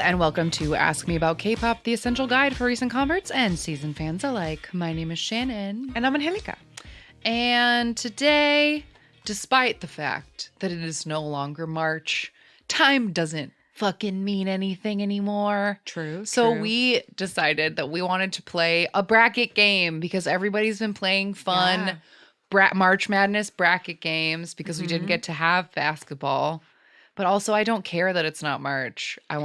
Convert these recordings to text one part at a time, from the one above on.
and welcome to Ask Me About K-Pop, the essential guide for recent converts and seasoned fans alike. My name is Shannon. And I'm Angelica. And today, despite the fact that it is no longer March, time doesn't fucking mean anything anymore. True. So we decided that we wanted to play a bracket game because everybody's been playing fun March Madness bracket games because we didn't get to have basketball. But also, I don't care that it's not March. I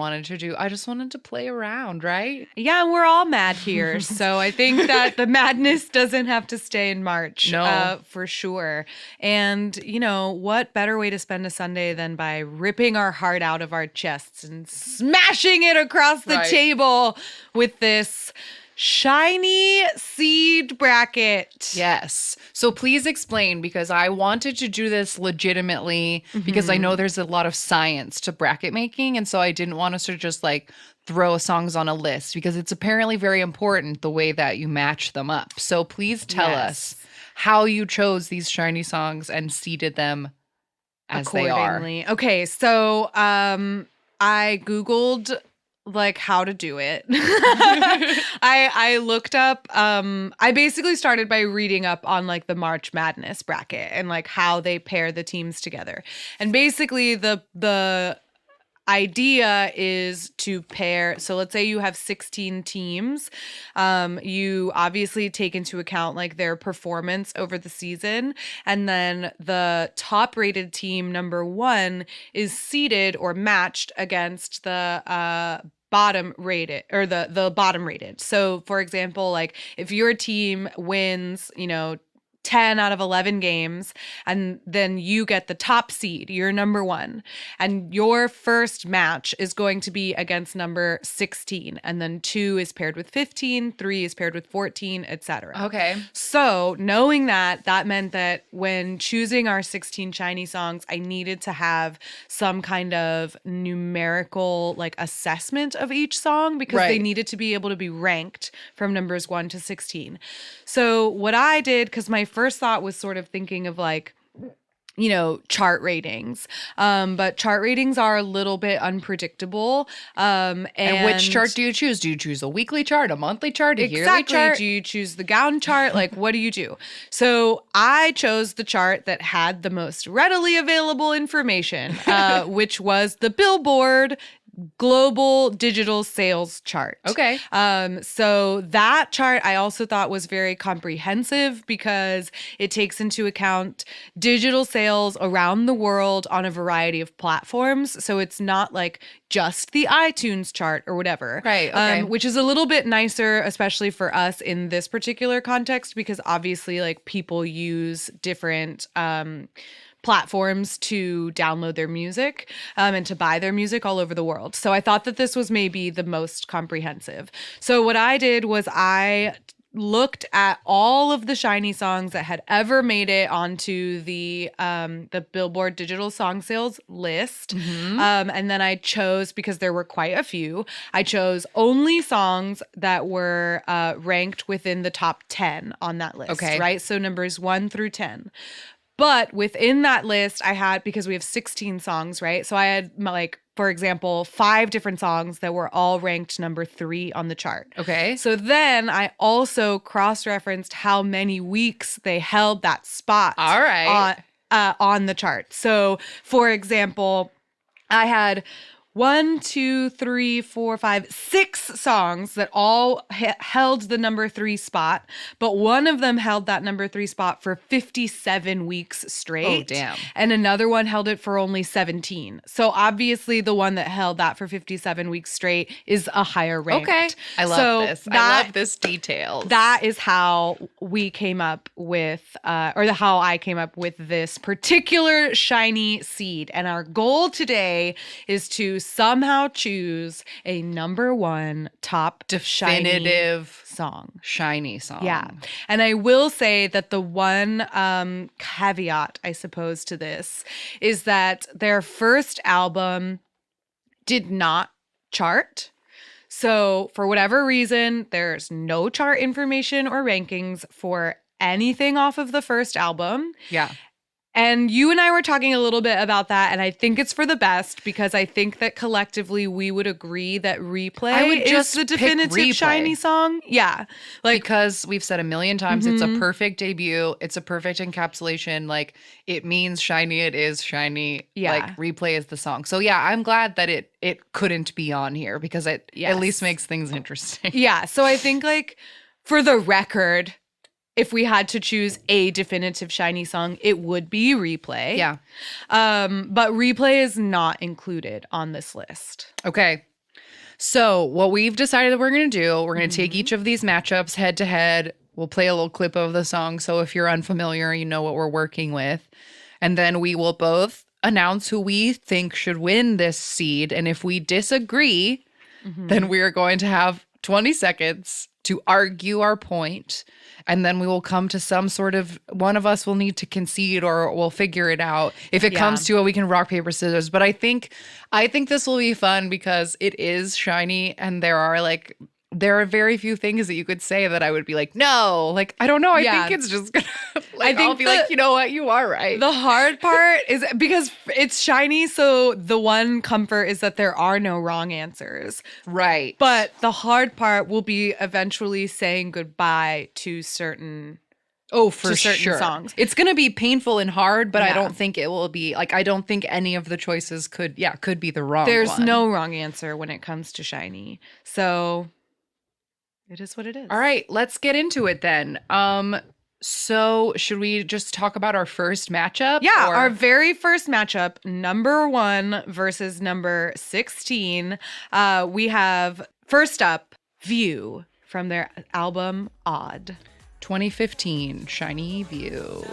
just wanted to play around, right? Yeah, and we're all mad here. So I think that the madness doesn't have to stay in March. No. For sure. And, you know, what better way to spend a Sunday than by ripping our heart out of our chests and smashing it across the table with this SHINee seed bracket. Yes. So please explain, because I wanted to do this legitimately because I know there's a lot of science to bracket making. And so I didn't want us to just like throw songs on a list because it's apparently very important the way that you match them up. So please tell us how you chose these SHINee songs and seeded them as they are. Okay. So I Googled like how to do it. I looked up, I basically started by reading up on like the March Madness bracket and like how they pair the teams together. And basically the idea is to pair. So let's say you have 16 teams. You obviously take into account like their performance over the season. And then the top rated team, number 1, is seeded or matched against the bottom rated or the bottom rated. So for example, like if your team wins, 10 out of 11 games, and then you get the top seed, you're number 1, and your first match is going to be against number 16, and then 2 is paired with 15, 3 is paired with 14, etc. Okay. So knowing that meant that when choosing our 16 SHINee songs, I needed to have some kind of numerical like assessment of each song because they needed to be able to be ranked from numbers 1 to 16. So what I did, because my first thought was sort of thinking of like, chart ratings. But chart ratings are a little bit unpredictable. And which chart do you choose? Do you choose a weekly chart, a monthly chart, a yearly chart? Do you choose the gown chart? Like, what do you do? So I chose the chart that had the most readily available information, which was the Billboard Global Digital Sales Chart. Okay. So that chart I also thought was very comprehensive because it takes into account digital sales around the world on a variety of platforms. So it's not like just the iTunes chart or whatever. Right. Okay. Which is a little bit nicer, especially for us in this particular context, because obviously like people use different platforms to download their music and to buy their music all over the world. So I thought that this was maybe the most comprehensive. So what I did was I looked at all of the SHINee songs that had ever made it onto the Billboard Digital Song Sales list. And then I chose, because there were quite a few, I chose only songs that were ranked within the top 10 on that list. Okay. Right? So numbers 1 through 10. But within that list, I had, because we have 16 songs, right? So I had, like, for example, 5 different songs that were all ranked number 3 on the chart. Okay. So then I also cross-referenced how many weeks they held that spot All right. on the chart. So, for example, I had 6 songs that all held the number 3 spot, but one of them held that number 3 spot for 57 weeks straight. Oh, damn. And another one held it for only 17. So obviously the one that held that for 57 weeks straight is a higher ranked. Okay. I love this. I love this detail. That is how we came up with, how I came up with this particular SHINee seed. And our goal today is to somehow choose a number 1 top definitive SHINee song. Yeah. And I will say that the one caveat, I suppose, to this is that their first album did not chart. So for whatever reason, there's no chart information or rankings for anything off of the first album. Yeah. And you and I were talking a little bit about that, and I think it's for the best because I think that collectively we would agree that Replay is the definitive SHINee song. Yeah. Like, because we've said a million times, it's a perfect debut. It's a perfect encapsulation. Like, it means SHINee. It is SHINee. Yeah. Like, Replay is the song. So yeah, I'm glad that it couldn't be on here because it at least makes things interesting. Yeah. So I think, like, for the record, if we had to choose a definitive SHINee song, it would be Replay. Yeah. But Replay is not included on this list. Okay. So what we've decided that we're going to do, we're going to take each of these matchups head to head. We'll play a little clip of the song. So if you're unfamiliar, you know what we're working with. And then we will both announce who we think should win this seed. And if we disagree, then we are going to have 20 seconds to argue our point, and then we will come to some sort of, one of us will need to concede or we'll figure it out. If it comes to it, we can rock, paper, scissors. But I think this will be fun because it is SHINee, and there are very few things that you could say that I would be like, no, like, I don't know. I think it's just gonna, like, I'll be like, you know what? You are right. The hard part is because it's SHINee. So the one comfort is that there are no wrong answers. Right. But the hard part will be eventually saying goodbye to certain songs. It's going to be painful and hard, but I don't think it will be like, I don't think any of the choices could be the wrong There's one. no wrong answer when it comes to SHINee. So it is what it is. All right, let's get into it then. So should we just talk about our first matchup? Yeah, our very first matchup, number 1 versus number 16. We have first up, View from their album Odd. 2015, SHINee View.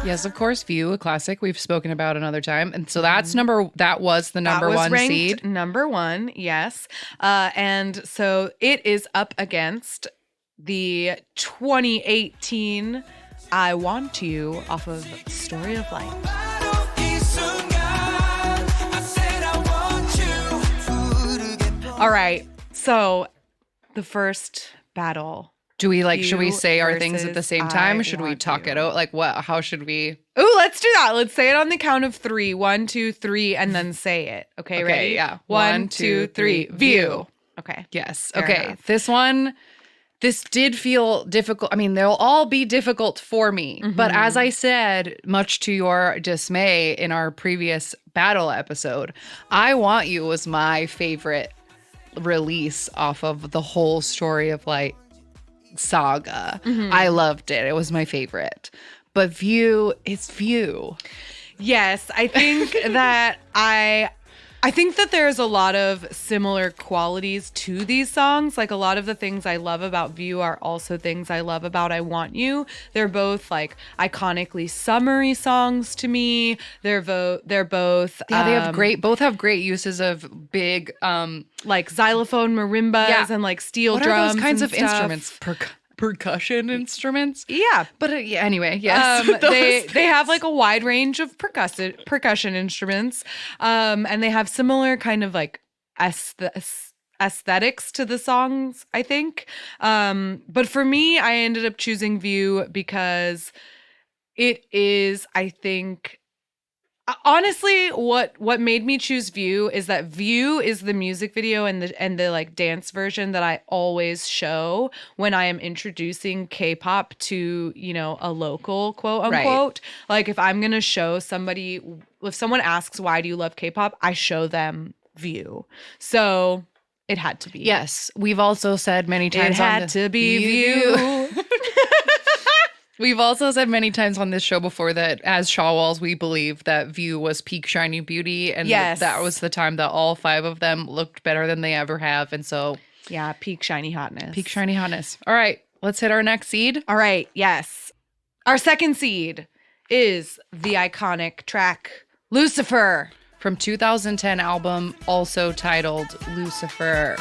Yes, of course, View, a classic we've spoken about another time. And so that was the number one seed. Number 1, yes. And so it is up against the 2018 I Want You off of Story of Light. All right. So the first battle. Should we say our things at the same time? Should we talk it out? Like, how should we? Ooh, let's do that. Let's say it on the count of 3. 1, 2, 3, and then say it. Okay, ready? Yeah. 1, 2, 3. View. Okay. Yes. Fair okay. enough. This did feel difficult. I mean, they'll all be difficult for me. But as I said, much to your dismay in our previous battle episode, I Want You was my favorite release off of the whole Story of Light saga. I loved it. It was my favorite. But View is View. Yes, I think that I think that there's a lot of similar qualities to these songs. Like, a lot of the things I love about View are also things I love about I Want You. They're both like iconically summery songs to me. They're both both have great uses of big like xylophone marimbas and like steel drums. What are those kinds of stuff. Instruments? Percussion instruments? Yeah. But anyway, yes. They have like a wide range of percussion instruments. And they have similar kind of like aesthetics to the songs, I think. But for me, I ended up choosing View because it is, I think, honestly, what made me choose View is that View is the music video and the like dance version that I always show when I am introducing K-pop to, a local quote unquote. Right. Like, if I'm going to show somebody, if someone asks, why do you love K-pop? I show them View. So it had to be. Yes. We've also said many times it had to be View. We've also said many times on this show before that as Shawwalls, we believe that View was peak SHINee beauty. And that was the time that all 5 of them looked better than they ever have. And so. Yeah, peak SHINee hotness. Peak SHINee hotness. All right, let's hit our next seed. All right, yes. Our second seed is the iconic track Lucifer. From 2010 album, also titled Lucifer.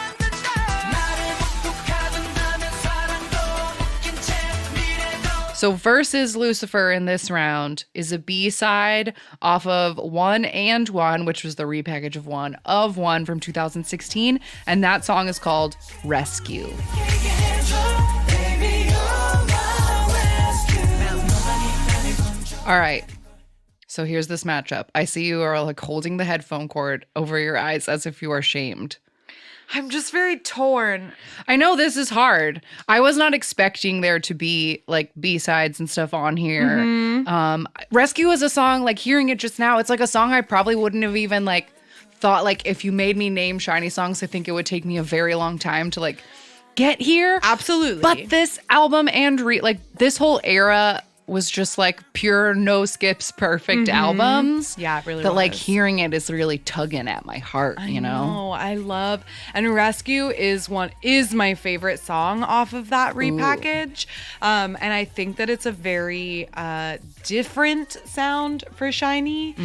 So versus Lucifer in this round is a B-side off of One and One, which was the repackage of One from 2016. And that song is called Rescue. All right. So here's this matchup. I see you are like holding the headphone cord over your eyes as if you are shamed. I'm just very torn. I know this is hard. I was not expecting there to be like B-sides and stuff on here. Rescue is a song, like hearing it just now, it's like a song I probably wouldn't have even like thought, like if you made me name SHINee songs, I think it would take me a very long time to like get here. Absolutely. But this album and like this whole era was just like pure no skips perfect albums. Yeah, it really that was. like hearing it is really tugging at my heart, you know? I love, and Rescue is my favorite song off of that repackage. And I think that it's a very different sound for SHINee.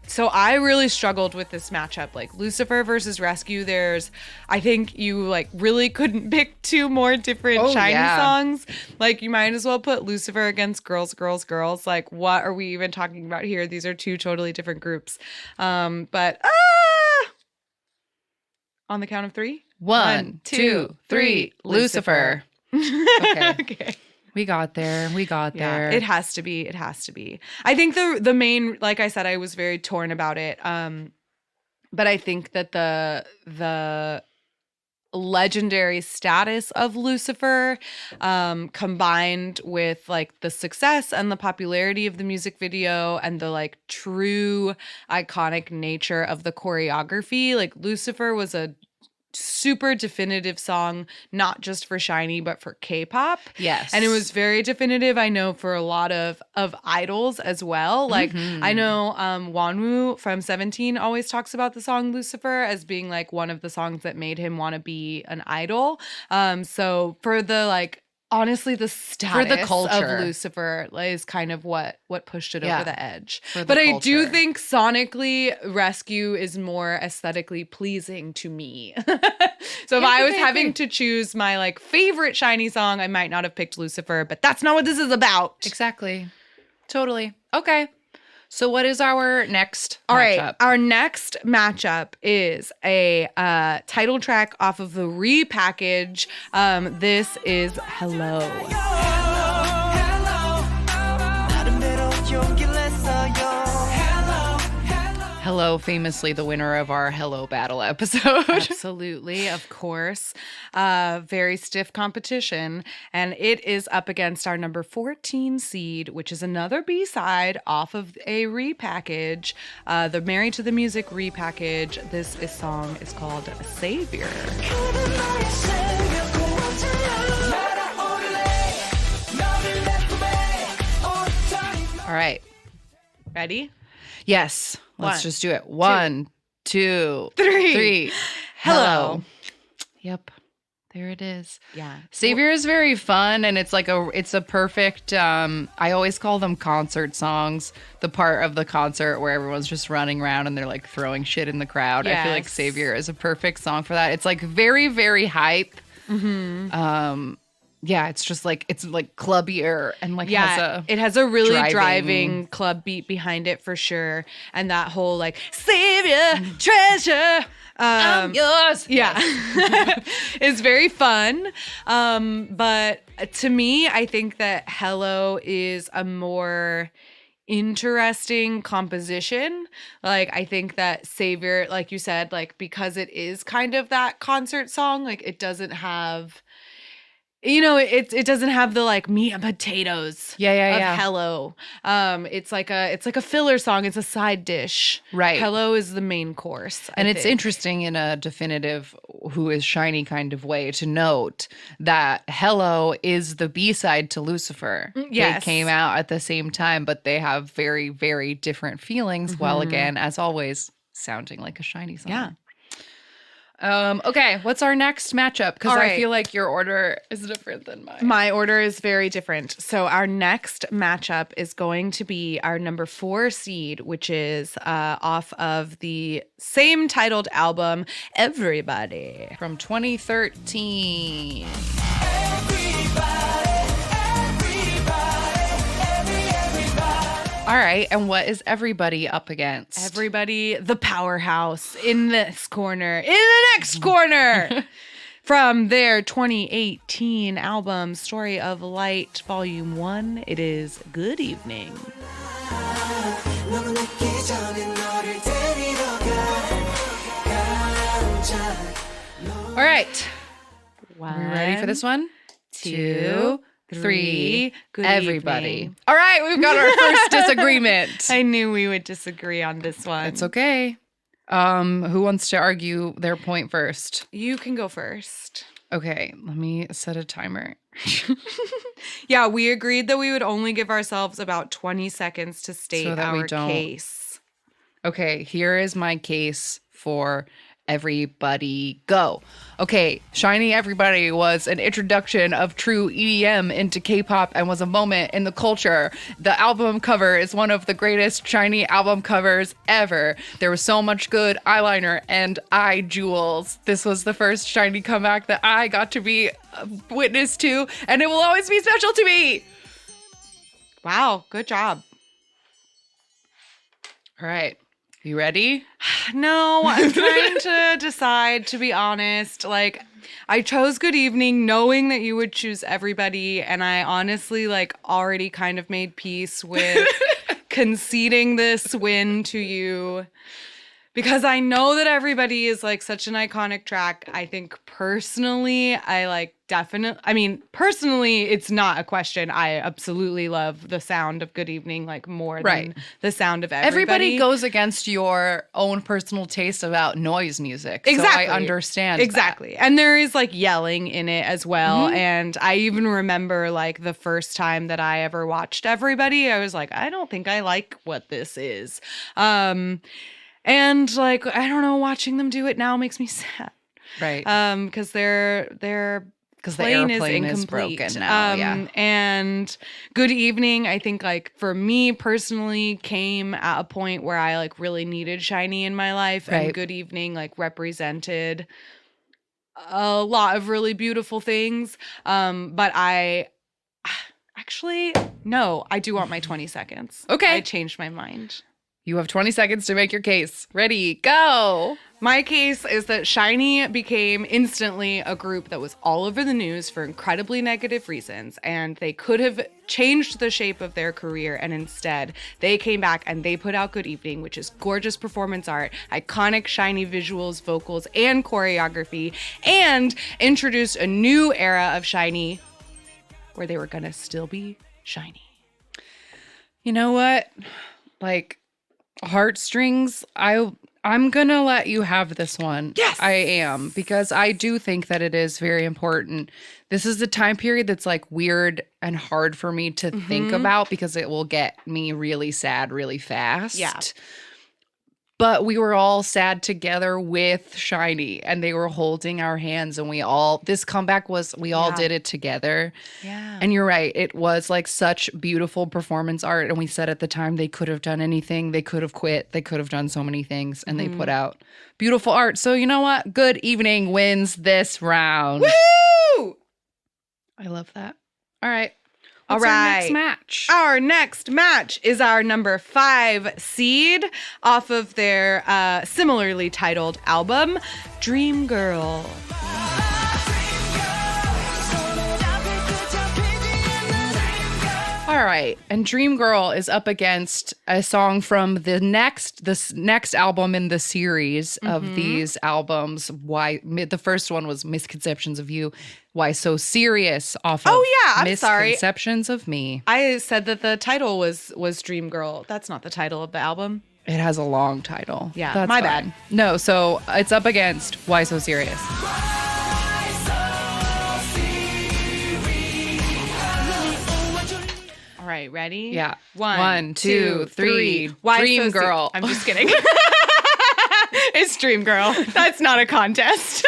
So I really struggled with this matchup, like Lucifer versus Rescue. I think you like really couldn't pick two more different SHINee songs. Like you might as well put Lucifer against Girls, Girls, Girls. Like what are we even talking about here? These are two totally different groups. But on the count of three. 1, 2, 3, Lucifer. Okay. We got there. Yeah, it has to be. I think the main, like I said, I was very torn about it. But I think that the legendary status of Lucifer, combined with like the success and the popularity of the music video and the like true iconic nature of the choreography, like Lucifer was a super definitive song, not just for SHINee, but for K-pop. Yes. And it was very definitive, I know, for a lot of idols as well. Like, I know Wonwoo from 17 always talks about the song Lucifer as being like one of the songs that made him want to be an idol. So for the like, honestly, the status for the culture of Lucifer is kind of what pushed it over the edge. But I do think sonically, Rescue is more aesthetically pleasing to me. So if I was having to choose my like favorite SHINee song, I might not have picked Lucifer, but that's not what this is about. Exactly. Totally. Okay. So what is our next All matchup? right, our next matchup is a title track off of the repackage. This is Hello. Hello, famously the winner of our Hello Battle episode. Absolutely, of course. Very stiff competition. And it is up against our number 14 seed, which is another B-side off of a repackage. The Married to the Music repackage. This song is called Savior. All right. Ready? Yes. Let's One, just do it. 1, 2, three. 3. Hello. Yep. There it is. Yeah. Savior is very fun, and it's like it's a perfect, I always call them concert songs, the part of the concert where everyone's just running around and they're like throwing shit in the crowd. I feel like Yes. Savior is a perfect song for that. It's like very, very hype. Yeah, it's just like, it's like clubbier and like it has a really driving driving club beat behind it for sure. And that whole like Savior, treasure. I'm yours. Yeah. It's very fun. But to me, I think that Hello is a more interesting composition. Like, I think that Savior, like you said, like, because it is kind of that concert song, like it doesn't have, you know, it doesn't have the like meat and potatoes of Hello. It's like a filler song. It's a side dish. Right. Hello is the main course. And I it's think. interesting in a definitive who is SHINee kind of way to note that Hello is the B-side to Lucifer. Yes. They came out at the same time, but they have very, very different feelings, while again, as always, sounding like a SHINee song. Yeah. Okay, what's our next matchup? Because All I right. feel like your order is different than mine. My order is very different. So our next matchup is going to be our number 4 seed, which is off of the same titled album, Everybody. From 2013. All right, and what is everybody up against? Everybody, the powerhouse in this corner, in the next corner. From their 2018 album, Story of Light, Volume 1, it is Good Evening. All right. One, Are we ready for this one? 2, 3. Good Everybody. evening. All right, we've got our first disagreement. I knew we would disagree on this one. It's okay. Who wants to argue their point first? You can go first. Okay, let me set a timer. Yeah, we agreed that we would only give ourselves about 20 seconds to state So that we our don't- case. Okay, here is my case for everybody. Go. Okay, SHINee Everybody was an introduction of true EDM into K-pop and was a moment in the culture. The album cover is one of the greatest SHINee album covers ever. There was so much good eyeliner and eye jewels. This was the first SHINee comeback that I got to be witness to, and it will always be special to me. Wow, good job. All right. You ready? No, I'm trying to decide, to be honest. Like, I chose Good Evening knowing that you would choose Everybody, and I honestly, like, already kind of made peace with conceding this win to you. Because I know that Everybody is, like, such an iconic track. I think personally, personally, it's not a question. I absolutely love the sound of Good Evening, like, more Right. than the sound of Everybody. Everybody goes against your own personal taste about noise music. Exactly. So I understand. Exactly. And there is like yelling in it as well. And I even remember like the first time that I ever watched Everybody, I was like, I don't think I like what this is. And like, I don't know, watching them do it now makes me sad. Right. Because their Because the plane airplane is incomplete. broken now. Yeah. And Good Evening, I think like for me personally came at a point where I like really needed SHINee in my life. Right. And Good Evening like represented a lot of really beautiful things. But I do want my 20 seconds. Okay. I changed my mind. You have 20 seconds to make your case. Ready, go. My case is that SHINee became instantly a group that was all over the news for incredibly negative reasons, and they could have changed the shape of their career, and instead they came back and they put out Good Evening, which is gorgeous performance art, iconic SHINee visuals, vocals, and choreography, and introduced a new era of SHINee where they were gonna still be SHINee. You know what? Like, heartstrings, I'm gonna let you have this one. Yes! I am, because I do think that it is very important. This is a time period that's like weird and hard for me to think about because it will get me really sad really fast. Yeah. But we were all sad together with SHINee, and they were holding our hands, and we all did it together. Yeah. And you're right. It was like such beautiful performance art. And we said at the time they could have done anything. They could have quit. They could have done so many things. And they put out beautiful art. So you know what? Good Evening wins this round. Woo! I love that. All right. All What's our right. next match? Our next match is our number 5 seed off of their similarly titled album, Dream Girl. All right. And Dream Girl is up against a song from this next album in the series of these albums. The first one was Misconceptions of You. Why So Serious off of I'm sorry. Misconceptions of Me. I said that the title was Dream Girl. That's not the title of the album. It has a long title. Yeah, That's my fine. bad. No, so it's up against Why So Serious. All right, ready? Yeah. 1, 2, 3. Why Dream so Girl. I'm just kidding. It's Dream Girl. That's not a contest.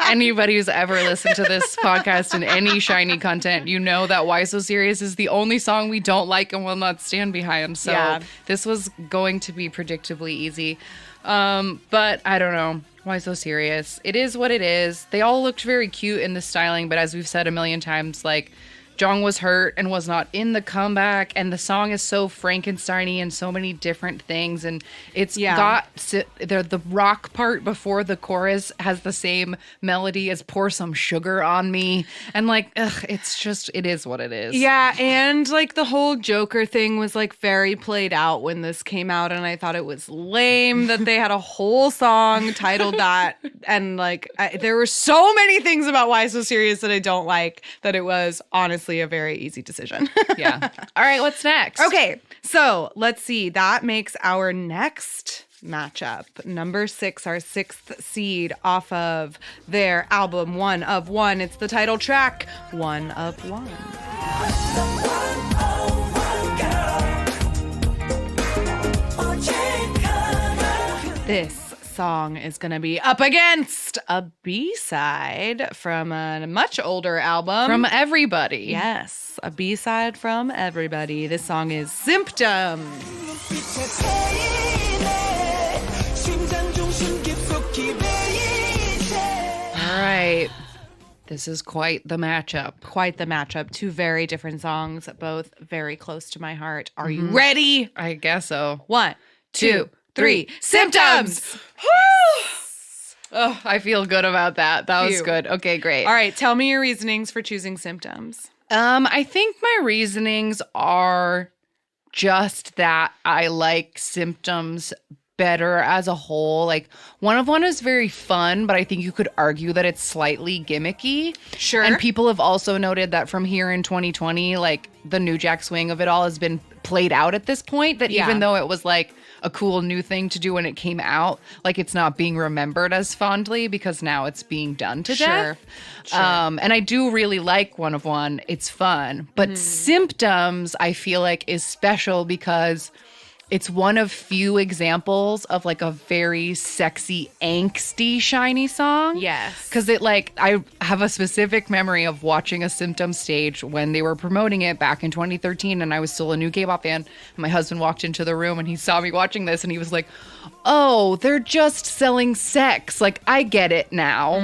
Anybody who's ever listened to this podcast and any SHINee content, you know that Why So Serious is the only song we don't like and will not stand behind. So Yeah. this was going to be predictably easy. But I don't know. Why So Serious? It is what it is. They all looked very cute in the styling, but as we've said a million times, like, Jong was hurt and was not in the comeback, and the song is so Frankenstein-y and so many different things, and it's got the rock part before the chorus has the same melody as Pour Some Sugar on Me, and like, it's just, it is what it is. Yeah, and like the whole Joker thing was like very played out when this came out, and I thought it was lame that they had a whole song titled that, and like there were so many things about Why So Serious that I don't like that it was honestly a very easy decision. Yeah. All right, what's next? Okay, so let's see. That makes our next matchup. Number 6, our 6th seed off of their album One of One. It's the title track, One of One. This song is going to be up against a B-side from a much older album. From Everybody. Yes, a B-side from Everybody. This song is Symptoms. All right. This is quite the matchup. Quite the matchup. 2 very different songs, both very close to my heart. Are you ready? I guess so. 1, 2, 3. Symptoms! Oh, I feel good about that. That was Phew. good. Okay, great. All right, tell me your reasonings for choosing Symptoms. I think my reasonings are just that I like Symptoms better as a whole. Like, One of One is very fun, but I think you could argue that it's slightly gimmicky. Sure. And people have also noted that from here in 2020, like, the New Jack Swing of it all has been played out at this point, that even though it was like a cool new thing to do when it came out, like, it's not being remembered as fondly because now it's being done to death. Sure. And I do really like One of One. It's fun. But Symptoms, I feel like, is special because it's one of few examples of like a very sexy, angsty, SHINee song. Yes. Because it like, I have a specific memory of watching a Symptoms stage when they were promoting it back in 2013, and I was still a new K-pop fan. And my husband walked into the room and he saw me watching this and he was like, oh, they're just selling sex. Like, I get it now.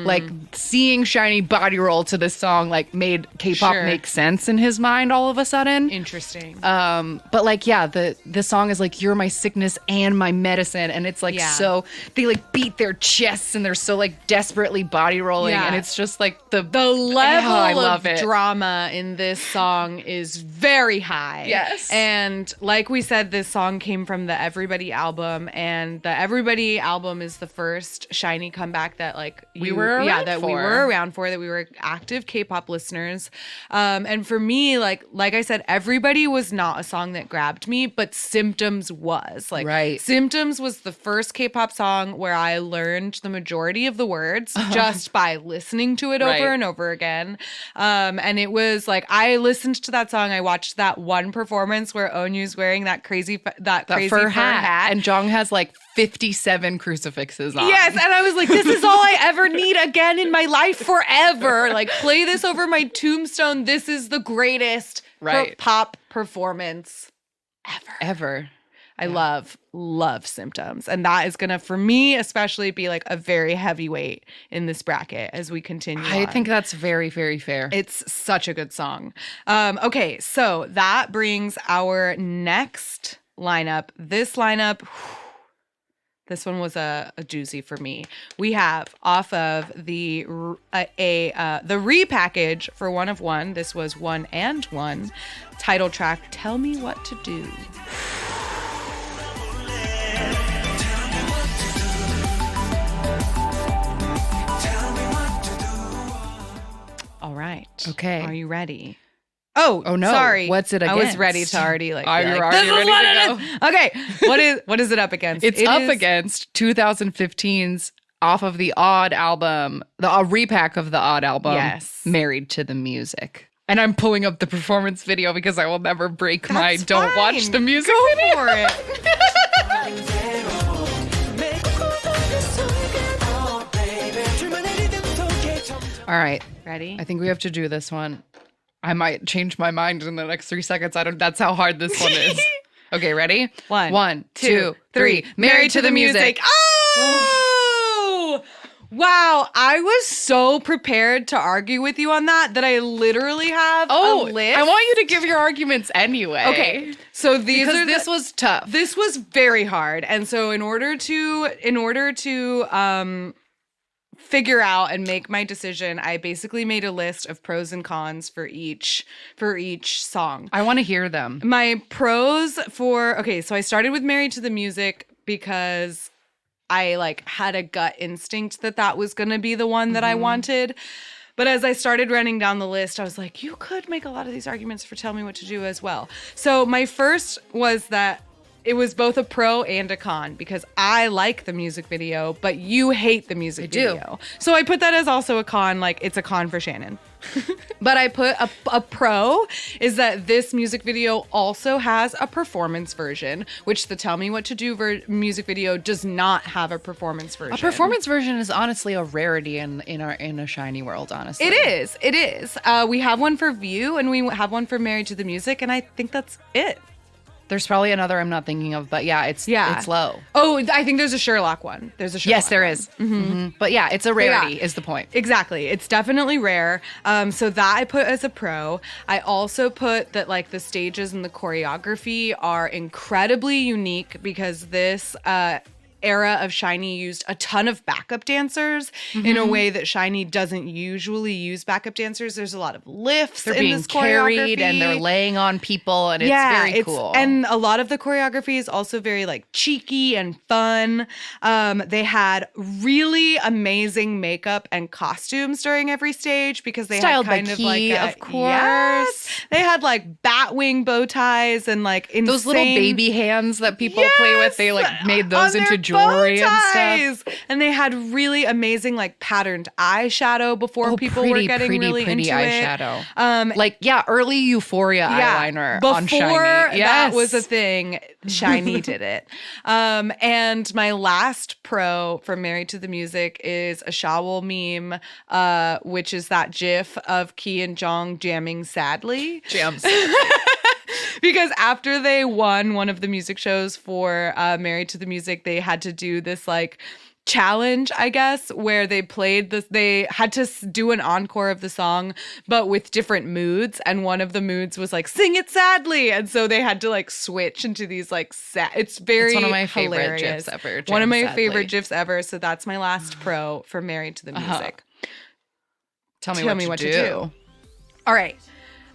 Like, seeing SHINee body roll to this song like made K-pop make sense in his mind all of a sudden. Interesting. But like, yeah, the song is like, you're my sickness and my medicine, and it's like, so they like beat their chests and they're so like desperately body rolling, and it's just like the level of drama in this song is very high. Yes. And like we said, this song came from the Everybody album, and the Everybody album is the first SHINee comeback that like we were around for, that we were active K-pop listeners. And for me, like I said, Everybody was not a song that grabbed me, but Symptoms was. Like, Symptoms was the first K-pop song where I learned the majority of the words just by listening to it over and over again. And it was like, I listened to that song. I watched that one performance where Onyu's wearing that crazy fur hat. And Jong has like 57 crucifixes on. Yes, and I was like, this is all I ever need again in my life forever. Like, play this over my tombstone. This is the greatest pop performance ever. I love Symptoms. And that is going to, for me especially, be like a very heavyweight in this bracket as we continue I think that's very, very fair. It's such a good song. Okay, so that brings our next lineup. This lineup, this one was a doozy for me. We have off of the repackage for One of One. This was One and One. Title track, Tell Me What to Do. All right. Okay. Are you ready? Oh no! Sorry, what's it against? I was ready to already like. You're already ready to go. Okay, what is it up against? It's up against 2015's off of the Odd album, the repack of the Odd album. Yes, Married to the Music. And I'm pulling up the performance video because I will never break my don't watch the music video. For it. All right, ready? I think we have to do this one. I might change my mind in the next 3 seconds. That's how hard this one is. Okay, ready? One, 2, 3. Married to the Music. Oh! Wow, I was so prepared to argue with you on that I literally have a list. I want you to give your arguments anyway. Okay, so this was tough. This was very hard, and so in order to figure out and make my decision, I basically made a list of pros and cons for each song. I want to hear them. My pros so I started with Married to the Music because I like had a gut instinct that was going to be the one that I wanted. But as I started running down the list, I was like, you could make a lot of these arguments for Tell Me What to Do as well. So my first was that it was both a pro and a con because I like the music video, but you hate the music video. So I put that as also a con, like it's a con for Shannon. But I put a pro is that this music video also has a performance version, which the Tell Me What to Do music video does not have a performance version. A performance version is honestly a rarity in a SHINee world, honestly. It is. We have one for View and we have one for Married to the Music, and I think that's it. There's probably another I'm not thinking of, but it's low. Oh, I think there's a Sherlock one. Yes, there is. Mm-hmm. But yeah, it's a rarity is the point. Exactly. It's definitely rare. So that I put as a pro. I also put that like the stages and the choreography are incredibly unique because this era of SHINee used a ton of backup dancers in a way that SHINee doesn't usually use backup dancers. There's a lot of lifts they're in being this carried choreography. And they're laying on people, and it's very cool. And a lot of the choreography is also very like cheeky and fun. They had really amazing makeup and costumes during every stage because they Styled had kind by of like Key, of course. Yes, they had like bat wing bow ties and like insane, those little baby hands that people play with. They like made those into jewelry and stuff. And they had really amazing like patterned eyeshadow before people were getting really pretty into eyeshadow. Early Euphoria eyeliner before on SHINee. That was a thing. SHINee did it. And my last pro for Married to the Music is a Shawl meme, which is that GIF of Key and Jong jamming sadly. Jams. Because after they won one of the music shows for Married to the Music, they had to do this like challenge, I guess, where they played this. They had to do an encore of the song, but with different moods. And one of the moods was like, sing it sadly. And so they had to like switch into these like sad. It's one of my favorite GIFs ever. One of my favorite GIFs ever. So that's my last pro for Married to the Music. Tell me what to do. All right.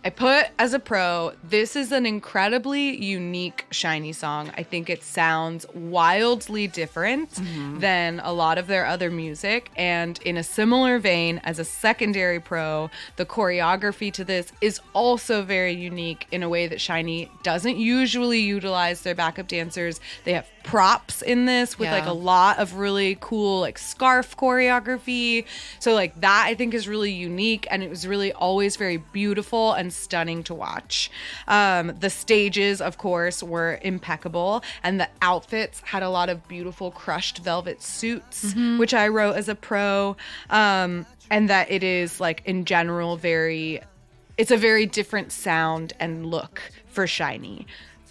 I put as a pro, this is an incredibly unique SHINee song. I think it sounds wildly different than a lot of their other music. And in a similar vein, as a secondary pro, the choreography to this is also very unique in a way that SHINee doesn't usually utilize their backup dancers. They have props in this with like a lot of really cool like scarf choreography. So like that I think is really unique, and it was really always very beautiful and stunning to watch. The stages, of course, were impeccable, and the outfits had a lot of beautiful crushed velvet suits, which I wrote as a pro. And that it is like in general it's a very different sound and look for SHINee.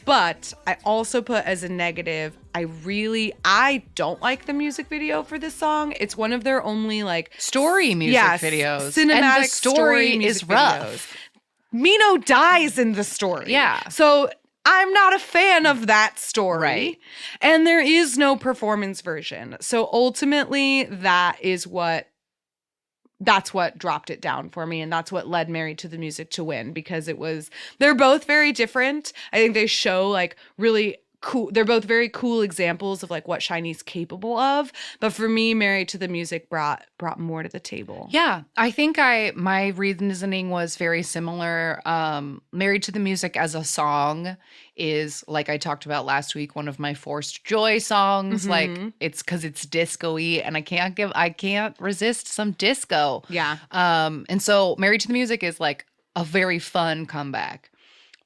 But I also put as a negative, I don't like the music video for this song. It's one of their only like story music videos. Cinematic and the story is rough. Videos. Mino dies in the story. Yeah. So I'm not a fan of that story. Right. And there is no performance version. So ultimately that's what dropped it down for me, and that's what led Married to the Music to win, because they're both very different. I think they show like really cool, they're both very cool examples of like what SHINee's capable of, but for me Married to the Music brought more to the table. Yeah, I think my reasoning was very similar. Married to the Music as a song is, like I talked about last week, one of my forced joy songs. Like it's because it's disco-y, and I can't resist some disco. Yeah. And so Married to the Music is like a very fun comeback.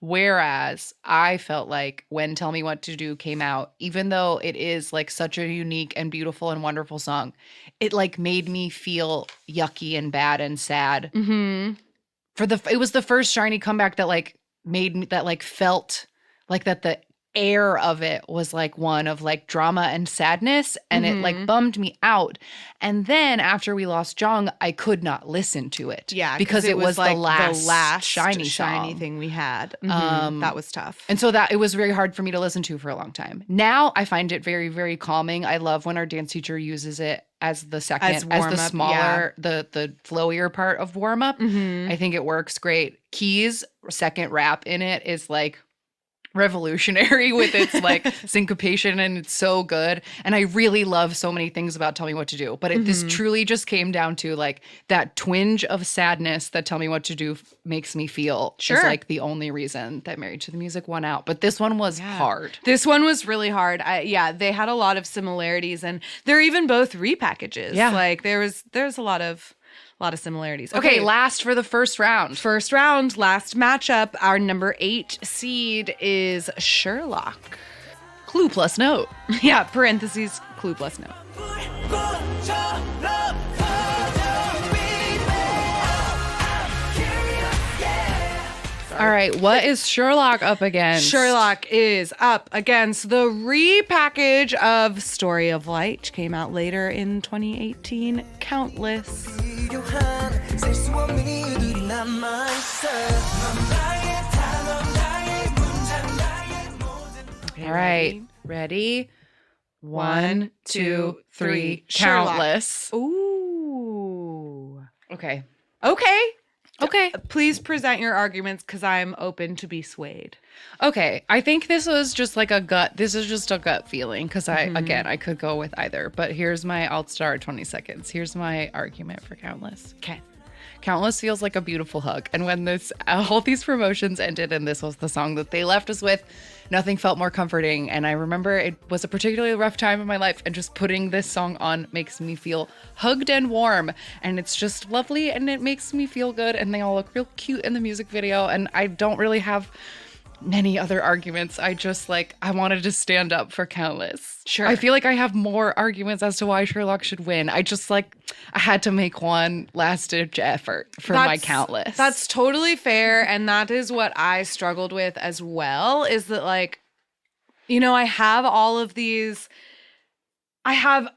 Whereas I felt like when Tell Me What to Do came out, even though it is like such a unique and beautiful and wonderful song, it like made me feel yucky and bad and sad. It was the first SHINee comeback that like made me, that like felt like that the air of it was like one of like drama and sadness, and it like Mhm. bummed me out. And then after we lost Jong, I could not listen to it. Yeah, because it was like the last shiny song. thing we had. That was tough. And so that it was very hard for me to listen to for a long time. Now I find it very, very calming. I love when our dance teacher uses it as the second, as the warm-up, smaller, the flowier part of warm up. I think it works great. Keys, second rap in it is like revolutionary with its like syncopation, and it's so good. And I really love so many things about Tell Me What to Do, but this truly just came down to like that twinge of sadness that Tell Me What to Do makes me feel is like the only reason that Married to the Music won out. But this one was hard. This one was really hard. They had a lot of similarities, and they're even both repackages. Yeah. Like there's a lot of similarities. Okay, last for the first round. First round, last matchup. Our number 8 seed is Sherlock. Clue plus note. Yeah, parentheses, clue plus note. All right, what is Sherlock up against? Sherlock is up against the repackage of Story of Light, which came out later in 2018, Countless. Okay, all right, ready? 1, 2, 3, Sherlock. Countless. Ooh. Okay. Okay. Please present your arguments because I'm open to be swayed. Okay. I think this was just like a gut. This is just a gut feeling because I could go with either. But I'll start 20 seconds. Here's my argument for Countless. Okay. Countless feels like a beautiful hug. And when all these promotions ended and this was the song that they left us with, nothing felt more comforting. And I remember it was a particularly rough time in my life, and just putting this song on makes me feel hugged and warm. And it's just lovely, and it makes me feel good. And they all look real cute in the music video. And I don't really have many other arguments. I wanted to stand up for Countless. Sure. I feel like I have more arguments as to why Sherlock should win. I had to make one last-ditch effort for my Countless. That's totally fair. And that is what I struggled with as well, is that like, I have all of these, I have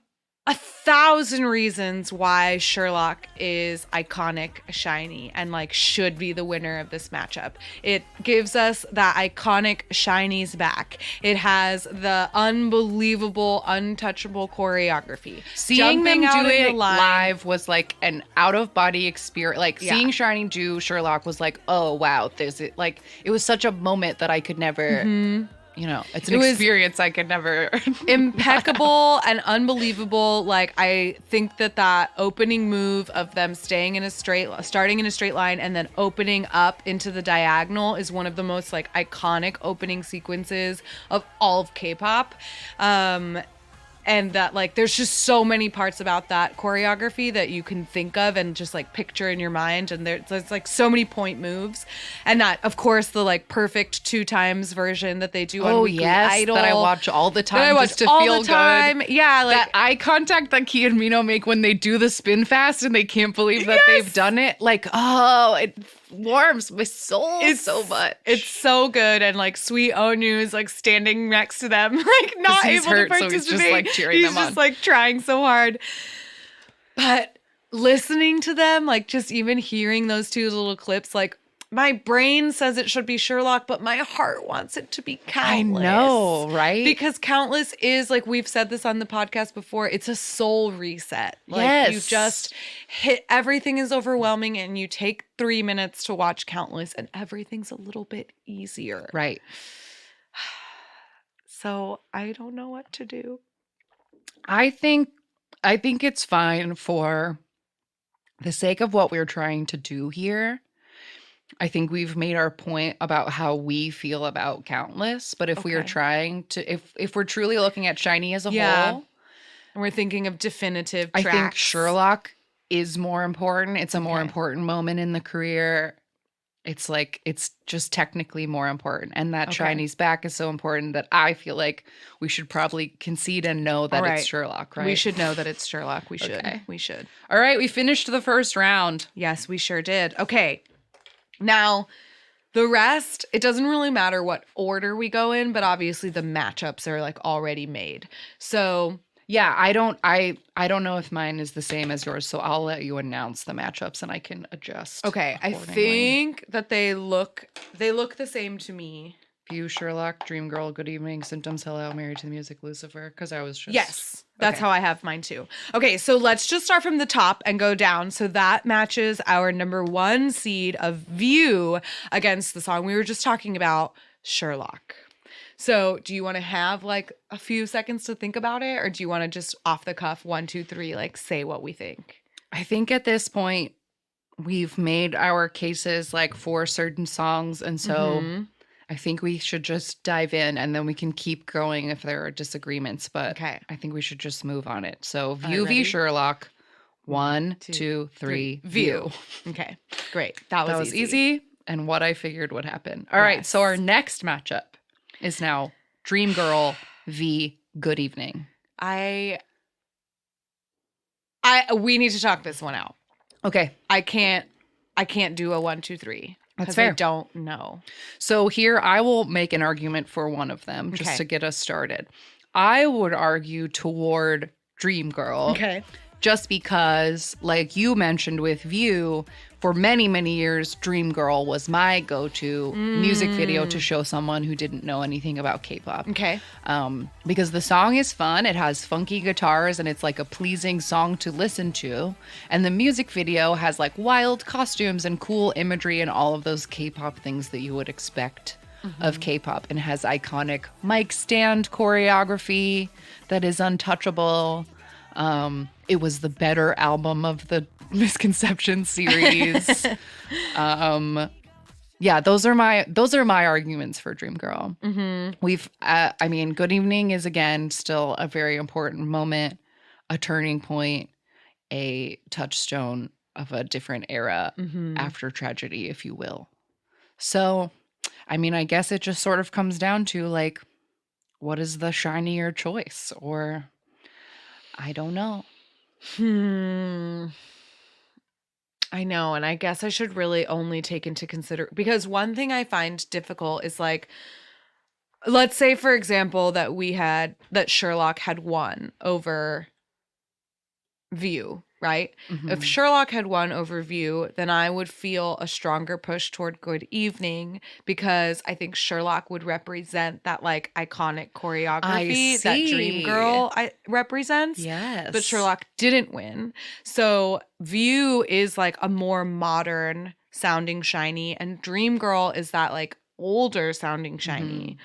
1,000 reasons why Sherlock is iconic, SHINee, and like should be the winner of this matchup. It gives us that iconic SHINee's back. It has the unbelievable, untouchable choreography. Seeing them Jumping out do in the it line. live was like an out-of-body experience. Like seeing SHINee do Sherlock was like, oh wow, it was such a moment that I could never. It's an experience I could never. Impeccable and unbelievable. Like, I think that opening move of them starting in a straight line and then opening up into the diagonal is one of the most like iconic opening sequences of all of K-pop. And that like there's just so many parts about that choreography that you can think of and just like picture in your mind, and there's like so many point moves, and that of course the like perfect 2 times version that they do on Weekly Idol that I watch all the time just to feel good. Yeah, like that eye contact that Key and Mino make when they do the spin fast and they can't believe that they've done it. Like, oh, it warms my soul so much. It's so good. And like Sweet Onu is like standing next to them, like not able to participate. So he's just like cheering them on. He's just like trying so hard. But listening to them, like just even hearing those 2 little clips, like my brain says it should be Sherlock, but my heart wants it to be Countless. I know, right? Because Countless is, like we've said this on the podcast before, it's a soul reset. Like you just hit, everything is overwhelming, and you take 3 minutes to watch Countless and everything's a little bit easier. Right. So I don't know what to do. I think it's fine for the sake of what we're trying to do here. I think we've made our point about how we feel about Countless, but if we are trying to, if we're truly looking at SHINee as a whole, and we're thinking of definitive tracks, I think Sherlock is more important. It's a more important moment in the career. It's like, it's just technically more important. And that SHINee's back is so important that I feel like we should probably concede and know that it's Sherlock, right? We should know that it's Sherlock. We should. Okay. We should. All right, we finished the first round. Yes, we sure did. Okay. Now, The rest, it doesn't really matter what order we go in, but obviously the matchups are like already made. So Yeah, I don't know if mine is the same as yours, so I'll let you announce the matchups and I can adjust. okay, I accordingly. think that they look the same to me. View, Sherlock, Dream Girl, Good Evening, Symptoms, Hello, Married to the Music, Lucifer. Because I was just Yes, that's okay. how I have mine too. Okay, so let's just start from the top and go down. So that matches our number 1 seed of View against the song we were just talking about, Sherlock. So do you want to have like a few seconds to think about it, or do you want to just off the cuff 1, 2, 3 like say what we think? I think at this point we've made our cases like for certain songs, and so Mhm. I think we should just dive in and then we can keep going if there are disagreements. But Okay. I think we should just move on it. So right, View v ready? Sherlock. 1, 2, 2, 3, View. View. Okay, great. That That was easy and what I figured would happen. All right, so Yes. our next matchup is now Dream Girl v Good Evening. We need to talk this one out. Okay, I can't do a 1, 2, 3. That's 'cause fair. I don't know. so here I will make an argument for one of them just Okay. to get us started. I would argue toward Dream Girl. Okay. Just because, like you mentioned with View, for many, many years, Dream Girl was my go-to music video to show someone who didn't know anything about K-pop. Okay. Because the song is fun, it has funky guitars, and it's like a pleasing song to listen to. And the music video has like wild costumes and cool imagery and all of those K-pop things that you would expect of K-pop, and has iconic mic stand choreography that is untouchable. It was the better album of the Misconception series. Yeah, those are my arguments for Dream Girl. We've, I mean, Good Evening is again still a very important moment, a turning point, a touchstone of a different era after tragedy, if you will. So, I mean, I guess it just sort of comes down to like, what is the shinier choice? Or I don't know. I know, and I guess I should really only take into because one thing I find difficult is like, let's say for example that Sherlock had won over View, right? If Sherlock had won over View, then I would feel a stronger push toward Good Evening because I think Sherlock would represent that like iconic choreography that Dream see. Girl represents. Yes. But Sherlock didn't win. So View is like a more modern sounding SHINee, and Dream Girl is that like older sounding SHINee.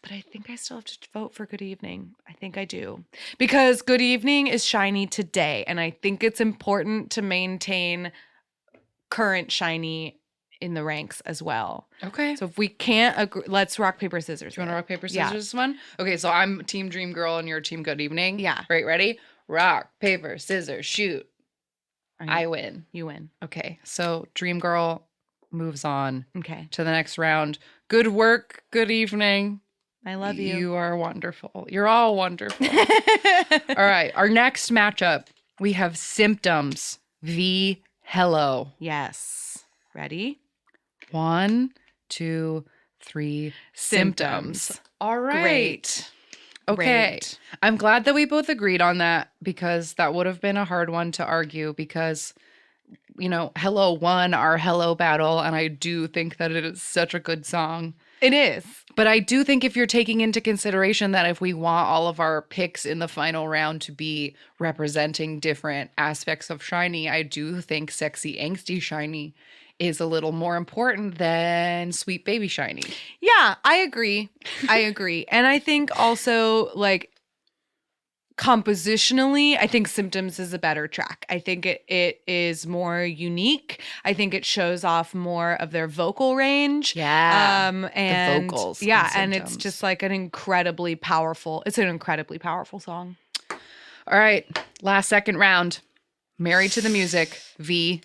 But I think I still have to vote for Good Evening. I think I do. Because Good Evening is SHINee today, and I think it's important to maintain current SHINee in the ranks as well. Okay. So if we can't agree, let's rock, paper, scissors. Do you want to rock, paper, Yeah. scissors this one? Okay, so I'm Team Dream Girl and you're Team Good Evening. Yeah. Right, ready? Rock, paper, scissors, shoot. I win. You win. Okay, so Dream Girl moves on Okay. to the next round. Good work, Good Evening. I love you. You are wonderful. You're all wonderful. All right, our next matchup, we have Symptoms v Hello. Yes. Ready? 1, 2, 3. Symptoms. All right. Great. Okay. Great. I'm glad that we both agreed on that because that would have been a hard one to argue because, you know, Hello won our Hello battle. And I do think that it is such a good song. It is. But I do think if you're taking into consideration that if we want all of our picks in the final round to be representing different aspects of SHINee, I do think Sexy Angsty SHINee is a little more important than Sweet Baby SHINee. Yeah, I agree. I agree. And I think also like compositionally, I think Symptoms is a better track. I think it is more unique. I think it shows off more of their vocal range. Yeah. And vocals in yeah, and it's Symptoms. just like it's an incredibly powerful song. All right. Last second round. Married to the Music v.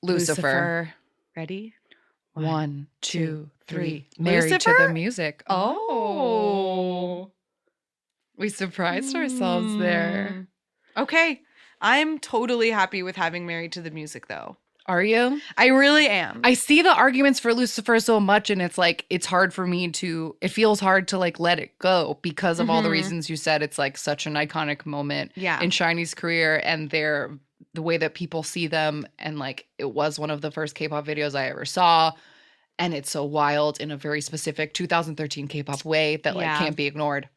Lucifer. Ready? 1, 2, 3. Lucifer? Married to the Music. Oh. We surprised ourselves there. Okay. I'm totally happy with having Married to the Music though. Are you? I really am. I see the arguments for Lucifer so much, and it's like it feels hard to like let it go because of all the reasons you said. It's like such an iconic moment in SHINee's career, and the way that people see them, and like it was one of the first K-pop videos I ever saw, and it's so wild in a very specific 2013 K-pop way that like can't be ignored.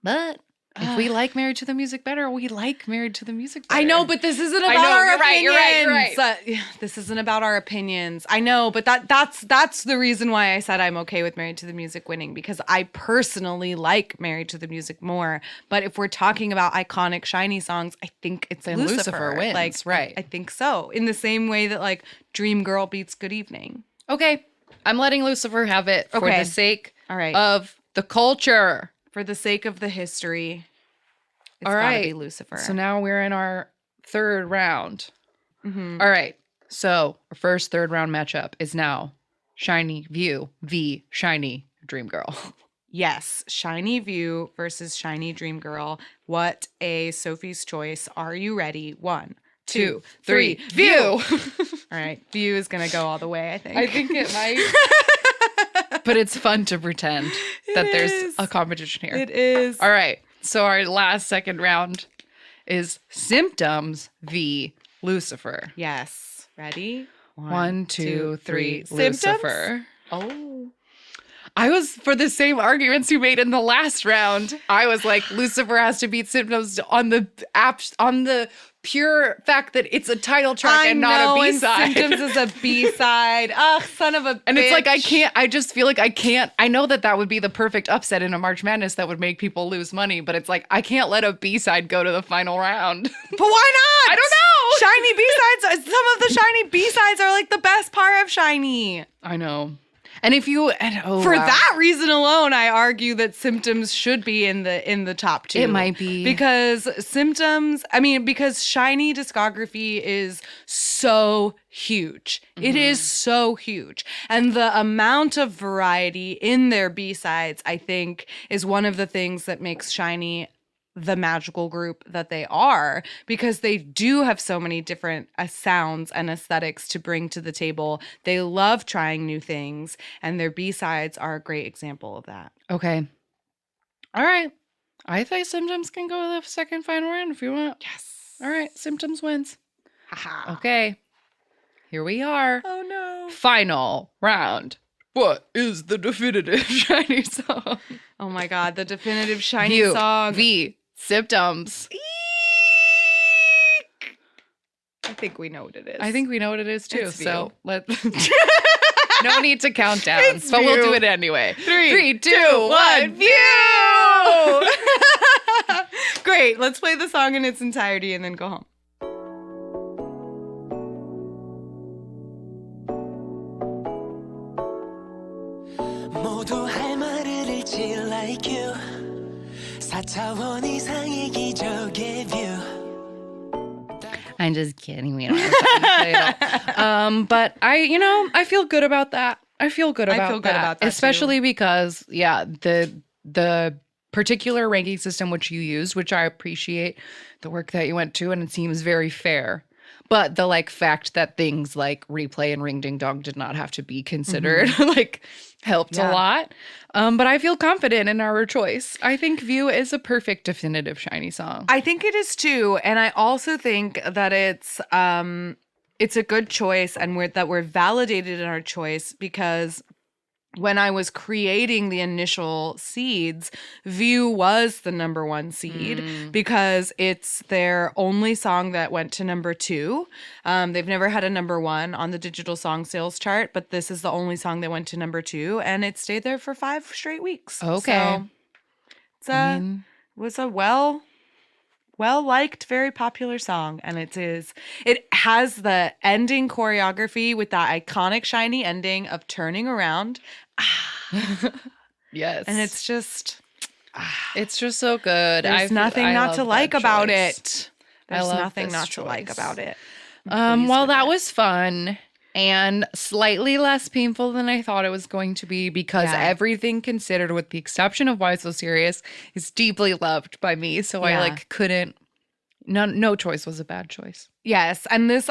But if we like Married to the Music better, we like Married to the Music better. I know, but this isn't about our opinions. You're right. This isn't about our opinions. I know, but that's the reason why I said I'm okay with Married to the Music winning, because I personally like Married to the Music more. But if we're talking about iconic SHINee songs, I think it's Lucifer wins. Like, right. I think so. In the same way that like Dream Girl beats Good Evening. Okay. I'm letting Lucifer have it for the sake of the culture. For the sake of the history, it's All gotta right. be Lucifer. So now we're in our third round. All right. So our first third round matchup is now SHINee View v SHINee Dream Girl. Yes, SHINee View versus SHINee Dream Girl. What a Sophie's choice. Are you ready? 1, 2, 3. View. All right. View is going to go all the way, I think. I think it might. But it's fun to pretend that there's a competition here. It is. All right. So our last second round is Symptoms v Lucifer. Yes. Ready? 1, 2, 3. Symptoms? Lucifer. Oh. I was for the same arguments you made in the last round. I was like, Lucifer has to beat Symptoms on the pure fact that it's a title track and not a B-side. Symptoms is a B-side. Ugh, son of a bitch. And it's like, I just feel like I can't. I know that would be the perfect upset in a March Madness that would make people lose money, but it's like, I can't let a B-side go to the final round. But why not? I don't know. SHINee B-sides, some of the SHINee B-sides are like the best part of SHINee. I know. And if you for that reason alone, I argue that Symptoms should be in the top 2. It might be. Because because SHINee discography is so huge. It is so huge. And the amount of variety in their B-sides, I think, is one of the things that makes SHINee the magical group that they are, because they do have so many different sounds and aesthetics to bring to the table. They love trying new things, and their B-sides are a great example of that. Okay. All right. I think Symptoms can go to the second final round if you want. Yes. All right. Symptoms wins. Haha. Okay. Here we are. Oh no. Final round. What is the definitive SHINee song? Oh my god, the definitive SHINee song. V. Symptoms. Eek. I think we know what it is. I think we know what it is too. It's so no need to count down, It's but View. we'll do it anyway. 3, 2, 1, View! Great. Let's play the song in its entirety and then go home. 모두 할 말을 잃지 like you 4차원 이상의 기적의 view I'm just kidding. We don't have time to play it all. But I feel good about that. I feel good about that, especially because the particular ranking system which you used, which I appreciate the work that you went to, and it seems very fair. But the fact that things like Replay and Ring Ding Dong did not have to be considered helped a lot. But I feel confident in our choice. I think View is a perfect definitive SHINee song. I think it is too, and I also think that it's a good choice, and we're validated in our choice because when I was creating the initial seeds, View was the number 1 seed because it's their only song that went to number 2. They've never had a number 1 on the digital song sales chart, but this is the only song that went to number 2, and it stayed there for 5 straight weeks. Okay. So was a well-liked, very popular song, and it has the ending choreography with that iconic SHINee ending of turning around. Yes. And it's just so good. There's nothing not to like about it. There's nothing this not to like choice. about it. Well, that was fun and slightly less painful than I thought it was going to be because everything considered, with the exception of Why So Serious, is deeply loved by me. So I couldn't. No choice was a bad choice. Yes, and this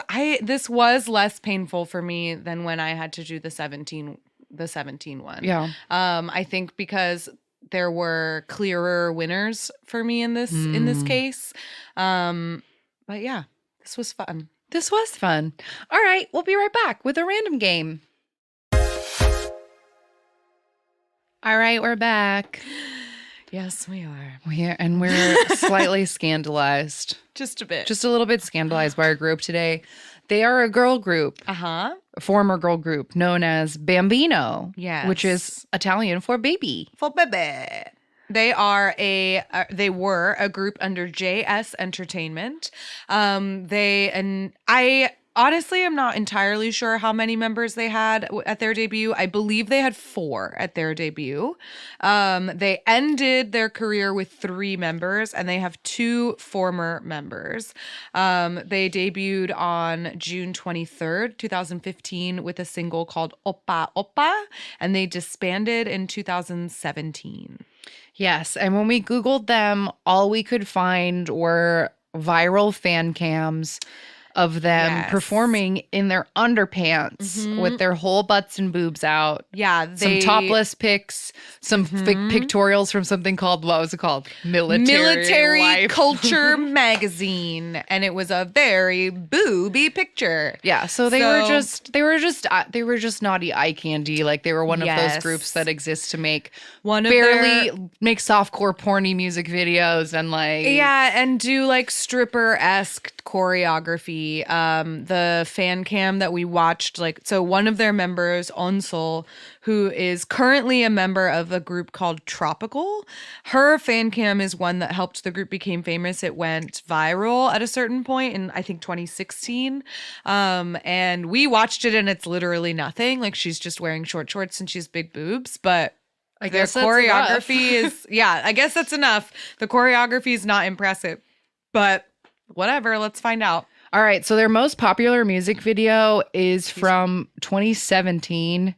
was less painful for me than when I had to do the 17 one. Yeah. I think because there were clearer winners for me in this case. But yeah, this was fun. This was fun. All right, we'll be right back with a random game. All right, we're back. Yes, we are. We're slightly scandalized. Just a bit. Just a little bit scandalized by our group today. They are a girl group, Uh-huh. a former girl group known as Bambino, Yes. which is Italian for baby. For baby. They were a group under JS Entertainment. I honestly am not entirely sure how many members they had at their debut. I believe they had 4 at their debut. They ended their career with 3 members, and they have 2 former members. They debuted on June 23rd, 2015 with a single called Oppa Oppa, and they disbanded in 2017. Yes, and when we Googled them, all we could find were viral fan cams of them performing in their underpants with their whole butts and boobs out. Yeah, some topless pics, some pictorials from something called, what was it called? Military Life. Culture Magazine, and it was a very booby picture. Yeah, so they were just naughty eye candy. Like they were one of those groups that exist to make make softcore porny music videos and and do like stripper-esque choreography. The fan cam that we watched, so one of their members, Onsol, who is currently a member of a group called Tropical, her fan cam is one that helped the group become famous. It went viral at a certain point in, I think, 2016. And we watched it, and it's literally nothing. Like, she's just wearing short shorts and she's big boobs, but I their guess that's choreography is, I guess that's enough. The choreography is not impressive, but whatever, let's find out. All right, so their most popular music video is from 2017.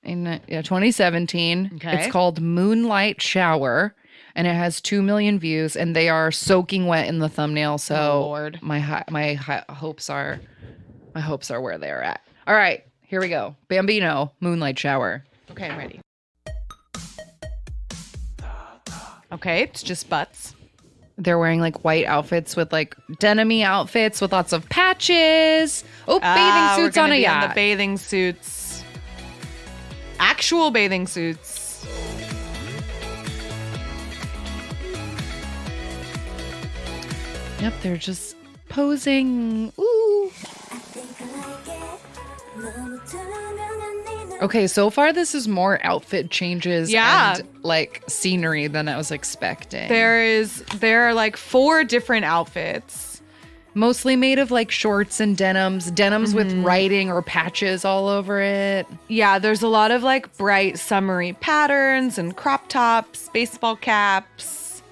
2017. Okay. It's called Moonlight Shower, and it has 2 million views, and they are soaking wet in the thumbnail. So Lord. my hopes are where they're at. All right, here we go. Bambino, Moonlight Shower. Okay, I'm ready. Okay, it's just butts. They're wearing like white outfits with like denim-y outfits with lots of patches. Oh, bathing suits on a yacht. The bathing suits. Actual bathing suits. Yep, they're just posing. Ooh. Okay, so far this is more outfit changes and like scenery than I was expecting. There are like 4 different outfits. Mostly made of like shorts and denims with writing or patches all over it. Yeah, there's a lot of like bright summery patterns and crop tops, baseball caps.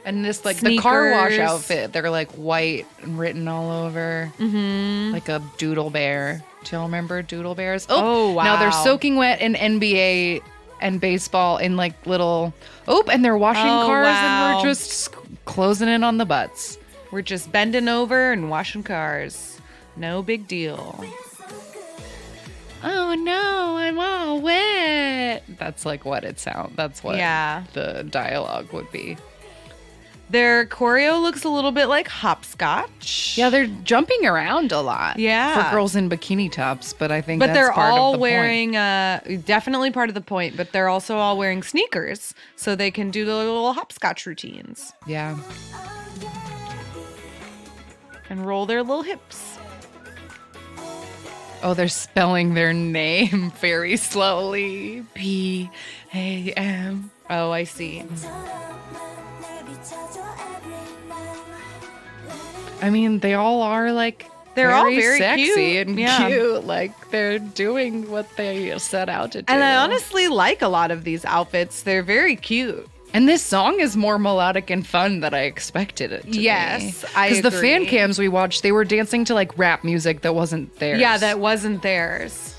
And this like sneakers. The car wash outfit, they're like white and written all over. Like a doodle bear. Do y'all remember doodle bears? Oh, wow. Now they're soaking wet in NBA and baseball in like little... Oh, and they're washing cars and we're just closing in on the butts. We're just bending over and washing cars. No big deal. Oh no, I'm all wet. That's like what it sounds. That's what the dialogue would be. Their choreo looks a little bit like hopscotch. Yeah, they're jumping around a lot. Yeah. For girls in bikini tops, but I think But that's they're part all of the wearing, point. definitely part of the point, but they're also all wearing sneakers so they can do the little hopscotch routines. Yeah. And roll their little hips. Oh, they're spelling their name very slowly. P-A-M. Oh, I see. I mean, they all are like they're all very sexy cute. and cute. Like they're doing what they set out to do. And I honestly like a lot of these outfits. They're very cute. And this song is more melodic and fun than I expected it to be. Yes, I agree. Because the fan cams we watched, they were dancing to like rap music that wasn't theirs. Yeah, that wasn't theirs.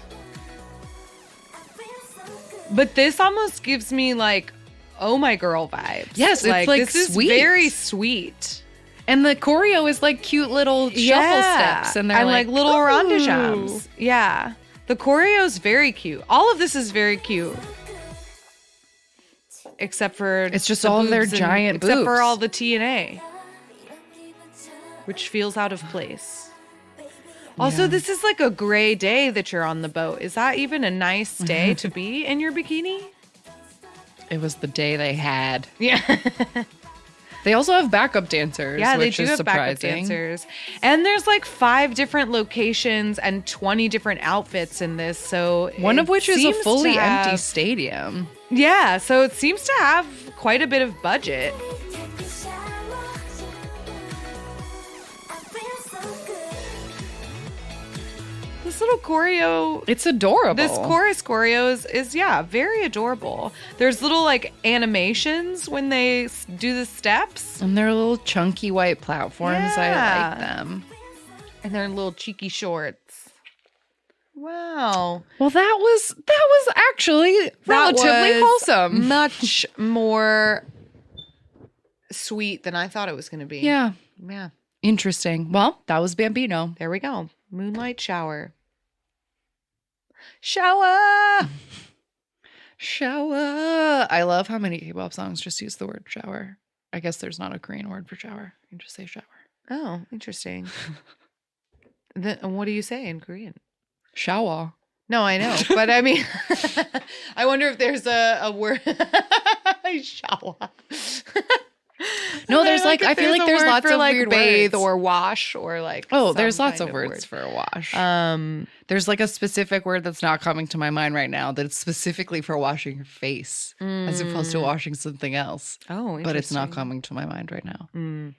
But this almost gives me like, oh my girl vibes. Yes, it's like this sweet. is very sweet. And the choreo is like cute little shuffle steps. And they're like little "Ooh." ronde-jams. Yeah. The choreo is very cute. All of this is very cute. Except for It's just the all their boobs and- giant except for boobs. all the TNA, which feels out of place. Also, Yeah. this is like a gray day that you're on the boat. Is that even a nice day to be in your bikini? It was the day they had. Yeah. They also have backup dancers. Yeah, they which do is have surprising. backup dancers. And there's like 5 different locations and 20 different outfits in this. So One of it which is a seems fully to empty have- stadium. Yeah, so it seems to have quite a bit of budget. This little choreo, It's adorable. this chorus choreo is yeah, very adorable. There's little like animations when they do the steps, And they're little chunky white platforms. I Yeah. like them. and they're little cheeky shorts. Wow. Well, that was actually That relatively was wholesome. Much more sweet than I thought it was going to be. Yeah. Yeah. Interesting. Well, that was Bambino. There we go. Moonlight shower. Shower. Shower. I love how many K-pop songs just use the word shower. I guess there's not a Korean word for shower. You can just say shower. Oh, interesting. Then what do you say in Korean? Shower. No, I know, but I mean, I wonder if there's a word. Shower. No, there's like, if I feel like a there's word lots for of like weird bathe words. or wash or like. Oh, there's some lots kind of words word. for wash. Um, There's like a specific word that's not coming to my mind right now that's specifically for washing your face as opposed to washing something else. Oh, But it's not interesting. coming to my mind right now. Mm.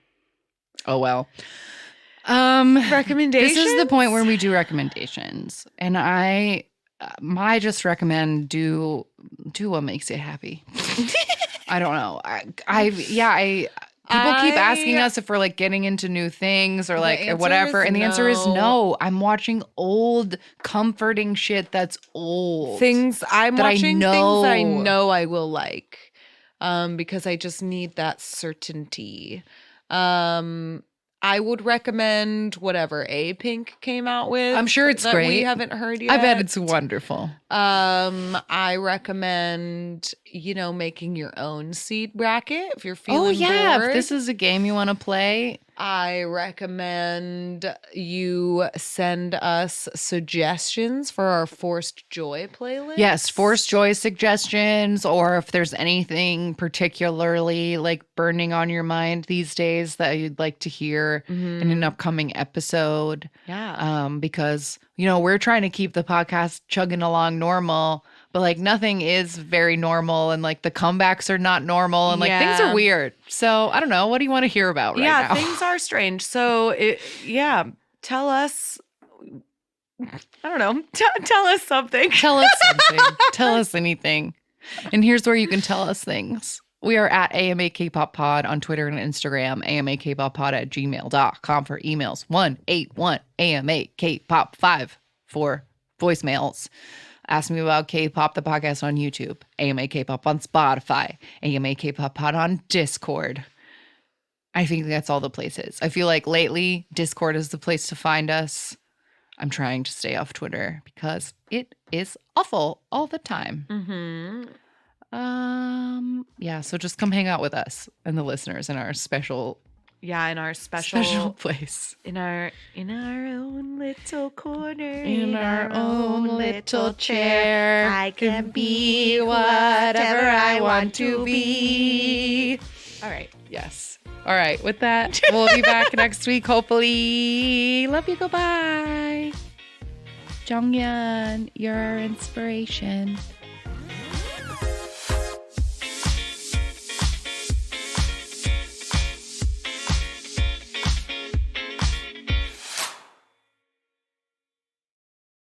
Oh well. Recommendations. This is the point where we do recommendations, and I just recommend do what makes you happy. I don't know. People keep asking us if we're like getting into new things or like answer whatever, is and the answer is no. no. I'm watching old, comforting shit that's old. things I'm that I watching things I know. know I will like, because I just need that certainty. I would recommend whatever A Pink came out with. I'm sure it's that we great. haven't heard yet. I bet it's wonderful. I recommend, making your own seed bracket if you're feeling Oh yeah, bored. if this is a game you want to play, I recommend you send us suggestions for our Forced Joy playlist. yes, forced joy suggestions, or if there's anything particularly like burning on your mind these days that you'd like to hear in an upcoming episode. Yeah. Because we're trying to keep the podcast chugging along normal, but like nothing is very normal, and like the comebacks are not normal, and like things Yeah. are weird. So I don't know. What do you want to hear about right yeah, now? things are strange. So, tell us. I don't know. Tell us something. Tell us something. Tell us anything. And here's where you can tell us things. We are at AMA K-Pop Pod on Twitter and Instagram, amakpoppod@gmail.com for emails, 181 AMA K-Pop 5 for voicemails. Ask me about K-Pop, the podcast on YouTube, AMA K-Pop on Spotify, AMA K-Pop Pod on Discord. I think that's all the places. I feel like lately, Discord is the place to find us. I'm trying to stay off Twitter because it is awful all the time. Mm-hmm. Yeah, so just come hang out with us and the listeners in our special Yeah, in our special place. in our own little corner, In our own little chair. I can be whatever I want to be. All right. Yes. All right, with that, we'll be back next week, hopefully. Love you, goodbye. Jonghyun, you're our inspiration.